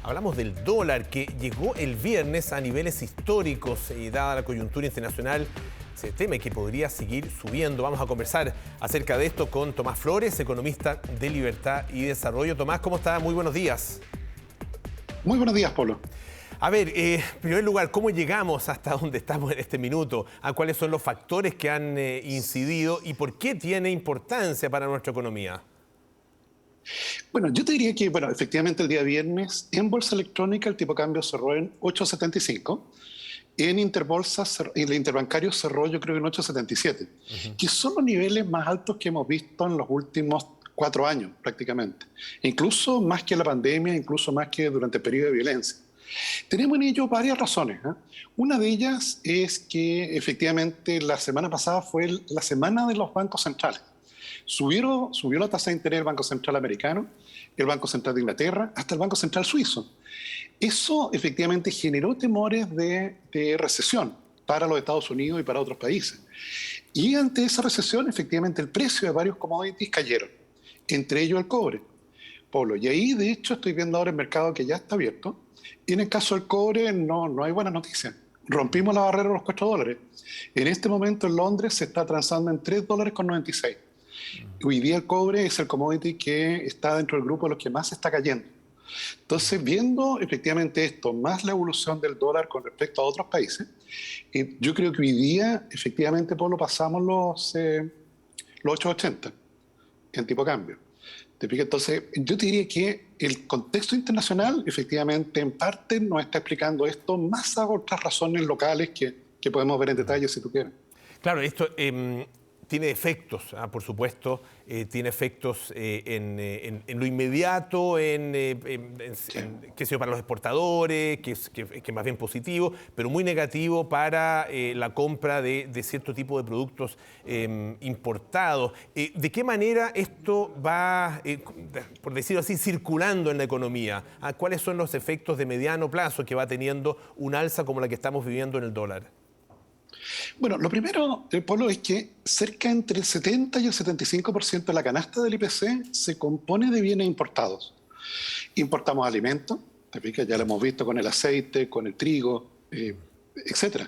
Hablamos del dólar que llegó el viernes a niveles históricos y dada la coyuntura internacional se teme que podría seguir subiendo. Vamos a conversar acerca de esto con Tomás Flores, economista de Libertad y Desarrollo. Tomás, ¿cómo está? Muy buenos días. Muy buenos días, Polo. A ver, en primer lugar, ¿cómo llegamos hasta donde estamos en este minuto? ¿A cuáles son los factores que han incidido y por qué tiene importancia para nuestra economía? Bueno, yo te diría que, efectivamente el día viernes en bolsa electrónica el tipo de cambio cerró en 8,75. En el interbancario cerró yo creo en 8,77, que son los niveles más altos que hemos visto en los últimos 4 años prácticamente. Incluso más que la pandemia, incluso más que durante el periodo de violencia. Tenemos en ello varias razones. Una de ellas es que efectivamente la semana pasada fue la semana de los bancos centrales. Subió la tasa de interés del Banco Central americano, el Banco Central de Inglaterra, hasta el Banco Central suizo. Eso efectivamente generó temores de recesión para los Estados Unidos y para otros países. Y ante esa recesión, efectivamente, el precio de varios commodities cayeron, entre ellos el cobre, Polo. Y ahí, de hecho, estoy viendo ahora el mercado que ya está abierto. Y en el caso del cobre no hay buenas noticias. Rompimos la barrera de los $4. En este momento en Londres se está transando en $3,96. Hoy día el cobre es el commodity que está dentro del grupo de los que más se está cayendo. Entonces, viendo efectivamente esto, más la evolución del dólar con respecto a otros países, yo creo que hoy día, efectivamente, Pablo, pasamos los 8,80 en tipo de cambio. ¿Te fijas? Entonces, yo te diría que el contexto internacional, efectivamente, en parte nos está explicando esto, más a otras razones locales que podemos ver en detalle si tú quieres. Claro, esto tiene efectos, por supuesto, tiene efectos en lo inmediato, qué sé yo, para los exportadores, que es más bien positivo, pero muy negativo para la compra de cierto tipo de productos importados. ¿De qué manera esto va, por decirlo así, circulando en la economía? ¿Cuáles son los efectos de mediano plazo que va teniendo un alza como la que estamos viviendo en el dólar? Bueno, lo primero, Polo, es que cerca entre el 70 y el 75% de la canasta del IPC se compone de bienes importados. Importamos alimentos, ¿te fijas? Ya lo hemos visto con el aceite, con el trigo, etc.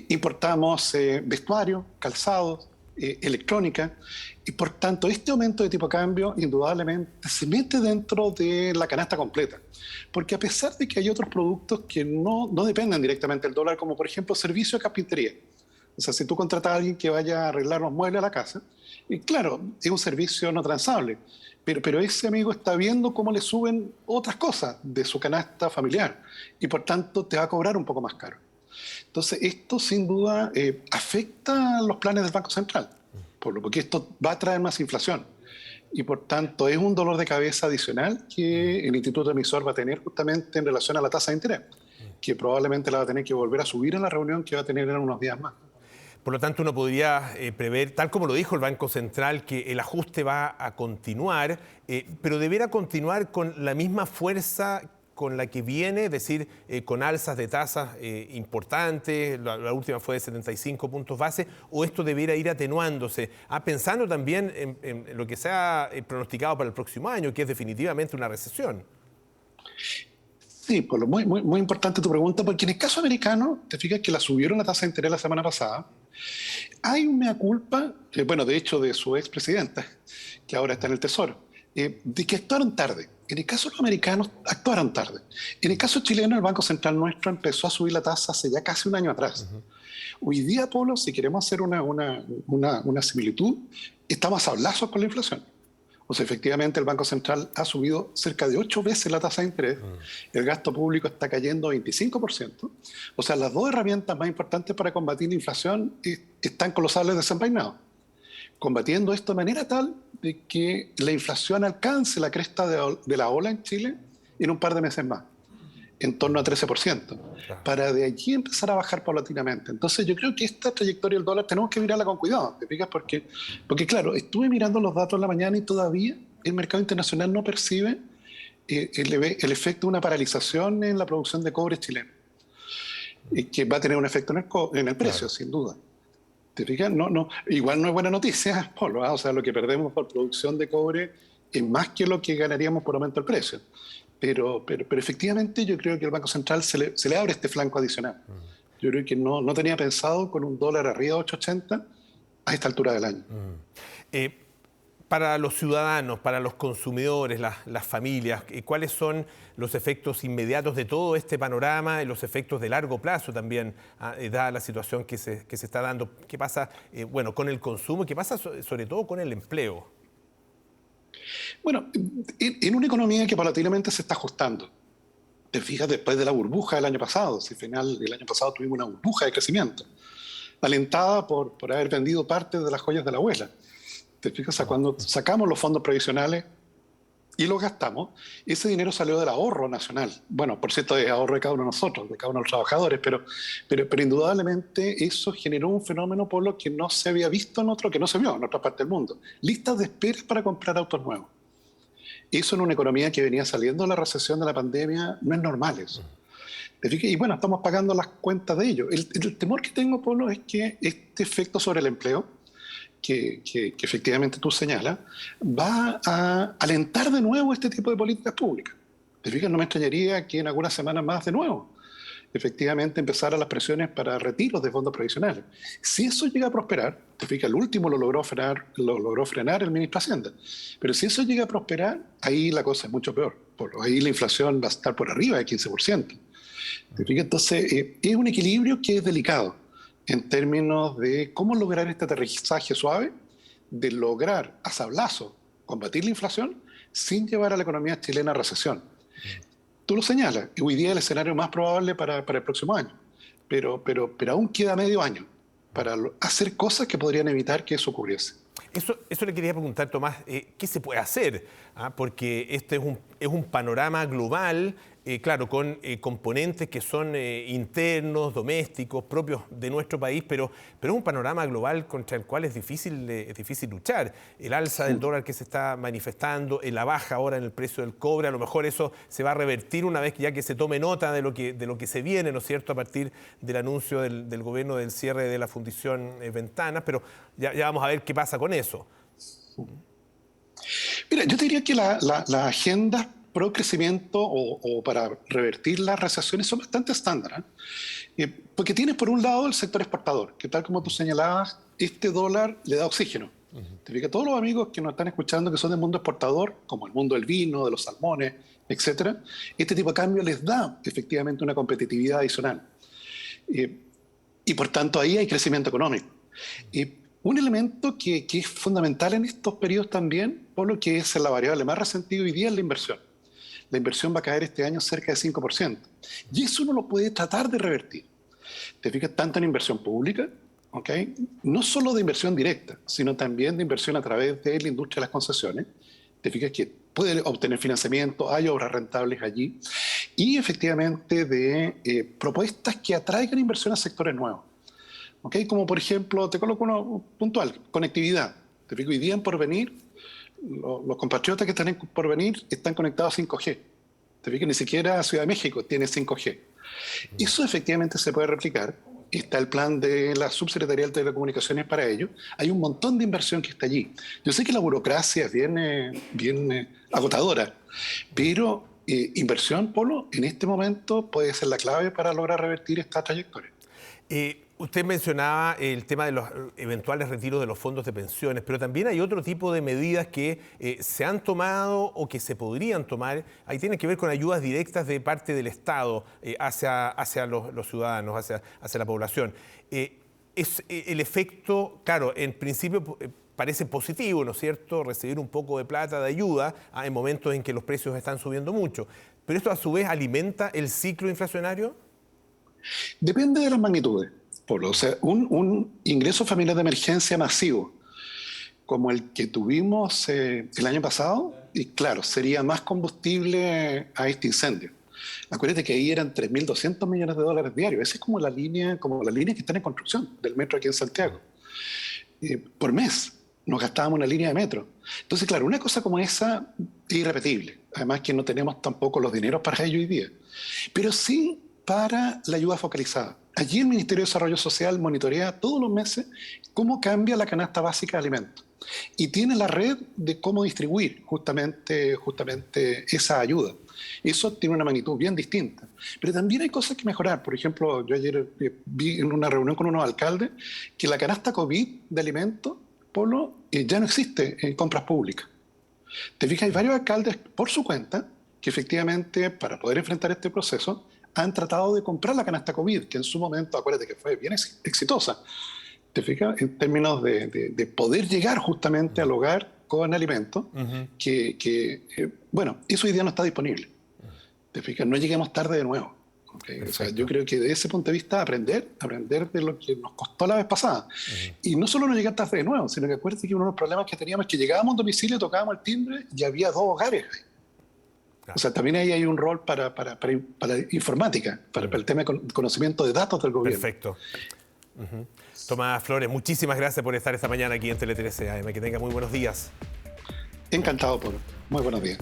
Importamos vestuario, calzados, electrónica, y por tanto este aumento de tipo de cambio indudablemente se mete dentro de la canasta completa. Porque a pesar de que hay otros productos que no dependen directamente del dólar, como por ejemplo servicio de carpintería. O sea, si tú contratas a alguien que vaya a arreglar los muebles a la casa, y claro, es un servicio no transable, pero ese amigo está viendo cómo le suben otras cosas de su canasta familiar y por tanto te va a cobrar un poco más caro. Entonces, esto sin duda afecta los planes del Banco Central, porque esto va a traer más inflación. Y por tanto, es un dolor de cabeza adicional que el Instituto Emisor va a tener justamente en relación a la tasa de interés, que probablemente la va a tener que volver a subir en la reunión que va a tener en unos días más. Por lo tanto, uno podría prever, tal como lo dijo el Banco Central, que el ajuste va a continuar, pero deberá continuar con la misma fuerza con la que viene, es decir, con alzas de tasas importantes, la última fue de 75 puntos base, o esto debiera ir atenuándose, pensando también en lo que se ha pronosticado para el próximo año, que es definitivamente una recesión. Sí, Polo, muy importante tu pregunta, porque en el caso americano, te fijas que la subieron la tasa de interés la semana pasada. Hay un mea culpa, de hecho, de su expresidenta, que ahora está en el Tesoro, de que actuaron tarde. En el caso de los americanos, actuaron tarde. En el caso chileno, el Banco Central nuestro empezó a subir la tasa hace ya casi un año atrás. Hoy día, Polo, si queremos hacer una similitud, estamos a sablazos con la inflación. O sea, efectivamente, el Banco Central ha subido cerca de 8 veces la tasa de interés. El gasto público está cayendo 25%. O sea, las dos herramientas más importantes para combatir la inflación están con los sables desenvainados. Combatiendo esto de manera tal de que la inflación alcance la cresta de la ola en Chile en un par de meses más, en torno a 13%, para de allí empezar a bajar paulatinamente. Entonces yo creo que esta trayectoria del dólar tenemos que mirarla con cuidado, ¿te fijas? Porque claro, estuve mirando los datos en la mañana y todavía el mercado internacional no percibe el efecto de una paralización en la producción de cobre chileno, que va a tener un efecto en el precio, sin duda. ¿Te fijas? Igual no es buena noticia, Polo, O sea, lo que perdemos por producción de cobre es más que lo que ganaríamos por aumento del precio. pero efectivamente yo creo que el Banco Central se le abre este flanco adicional. Yo creo que no tenía pensado con un dólar arriba de 8,80 a esta altura del año. Eh, para los ciudadanos, para los consumidores, las familias, ¿cuáles son los efectos inmediatos de todo este panorama y los efectos de largo plazo también, dada la situación que se está dando? ¿Qué pasa bueno, con el consumo y qué pasa sobre todo con el empleo? Bueno, en una economía que paulatinamente se está ajustando. Te fijas después de la burbuja del año pasado, si al final del año pasado tuvimos una burbuja de crecimiento, alentada por haber vendido parte de las joyas de la abuela. Te fijas, o sea, cuando sacamos los fondos previsionales y los gastamos, ese dinero salió del ahorro nacional. Bueno, por cierto, es ahorro de cada uno de nosotros, de cada uno de los trabajadores, pero indudablemente eso generó un fenómeno por lo que no se había visto que no se vio en otra parte del mundo. Listas de espera para comprar autos nuevos. Eso en una economía que venía saliendo de la recesión de la pandemia no es normal eso. ¿Te fijas? Y bueno, estamos pagando las cuentas de ello. El temor que tengo, Polo, es que este efecto sobre el empleo, que efectivamente tú señalas, va a alentar de nuevo este tipo de políticas públicas. ¿Te fijas? No me extrañaría que en algunas semanas más de nuevo, efectivamente, empezaran las presiones para retiros de fondos provisionales. Si eso llega a prosperar, te fijas, el último lo logró frenar el ministro de Hacienda, pero si eso llega a prosperar, ahí la cosa es mucho peor. Ahí la inflación va a estar por arriba del 15%. ¿Te fijas? Entonces, es un equilibrio que es delicado en términos de cómo lograr este aterrizaje suave, de lograr a sablazo combatir la inflación sin llevar a la economía chilena a recesión. Tú lo señalas, y hoy día es el escenario más probable para el próximo año, pero aún queda medio año para hacer cosas que podrían evitar que eso ocurriese. Eso le quería preguntar, Tomás, ¿qué se puede hacer? Porque este es un panorama global, claro, con componentes que son internos, domésticos, propios de nuestro país, pero es un panorama global contra el cual es difícil luchar. El alza del dólar que se está manifestando, la baja ahora en el precio del cobre, a lo mejor eso se va a revertir una vez ya que se tome nota de lo que se viene, ¿no es cierto?, a partir del anuncio del gobierno del cierre de la fundición Ventanas, pero ya vamos a ver qué pasa con eso. Mira, yo te diría que las agendas pro crecimiento o para revertir las recesiones son bastante estándar. Porque tienes por un lado el sector exportador, que tal como tú señalabas, este dólar le da oxígeno. Te fijas, todos los amigos que nos están escuchando que son del mundo exportador, como el mundo del vino, de los salmones, etcétera, este tipo de cambio les da efectivamente una competitividad adicional. Y por tanto ahí hay crecimiento económico. Un elemento que es fundamental en estos periodos también, por lo que es la variable más resentida hoy día, es la inversión. La inversión va a caer este año cerca de 5%. Y eso uno lo puede tratar de revertir. Te fijas, tanto en inversión pública, ¿okay?, no solo de inversión directa, sino también de inversión a través de la industria de las concesiones. Te fijas que puede obtener financiamiento, hay obras rentables allí, y efectivamente de propuestas que atraigan inversión a sectores nuevos. ¿Okay? Como por ejemplo, te coloco uno puntual, conectividad. Te fijas, hoy día en Porvenir, los compatriotas que están en Porvenir están conectados a 5G. Te fijas, ni siquiera Ciudad de México tiene 5G. Eso efectivamente se puede replicar. Está el plan de la Subsecretaría de Telecomunicaciones para ello. Hay un montón de inversión que está allí. Yo sé que la burocracia es bien agotadora, pero inversión, Polo, en este momento puede ser la clave para lograr revertir esta trayectoria. Usted mencionaba el tema de los eventuales retiros de los fondos de pensiones, pero también hay otro tipo de medidas que se han tomado o que se podrían tomar. Ahí tienen que ver con ayudas directas de parte del Estado hacia los ciudadanos, hacia la población. Es el efecto, claro, en principio parece positivo, ¿no es cierto?, recibir un poco de plata de ayuda en momentos en que los precios están subiendo mucho. ¿Pero esto a su vez alimenta el ciclo inflacionario? Depende de las magnitudes. O sea, un ingreso familiar de emergencia masivo, como el que tuvimos el año pasado, y claro, sería más combustible a este incendio. Acuérdate que ahí eran 3.200 millones de dólares diarios. Esa es como la línea que está en construcción del metro aquí en Santiago. Por mes nos gastábamos una línea de metro. Entonces, claro, una cosa como esa es irrepetible. Además que no tenemos tampoco los dineros para ello hoy día. Pero sí para la ayuda focalizada. Allí el Ministerio de Desarrollo Social monitorea todos los meses cómo cambia la canasta básica de alimentos y tiene la red de cómo distribuir justamente esa ayuda. Eso tiene una magnitud bien distinta. Pero también hay cosas que mejorar. Por ejemplo, yo ayer vi en una reunión con unos alcaldes que la canasta COVID de alimentos, Polo, ya no existe en compras públicas. Te fijas, hay varios alcaldes por su cuenta que efectivamente para poder enfrentar este proceso han tratado de comprar la canasta COVID, que en su momento, acuérdate que fue bien exitosa. ¿Te fijas? En términos de poder llegar justamente al hogar con alimentos, bueno, eso hoy día no está disponible. ¿Te fijas? No lleguemos tarde de nuevo. ¿Okay? O sea, yo creo que desde ese punto de vista aprender de lo que nos costó la vez pasada. Y no solo no llegar tarde de nuevo, sino que acuérdate que uno de los problemas que teníamos es que llegábamos a un domicilio, tocábamos el timbre y había 2 hogares ahí. O sea, también ahí hay un rol para informática, para el tema de conocimiento de datos del gobierno. Perfecto. Tomás Flores, muchísimas gracias por estar esta mañana aquí en Tele 13 AM. Que tenga muy buenos días. Encantado, Polo. Muy buenos días.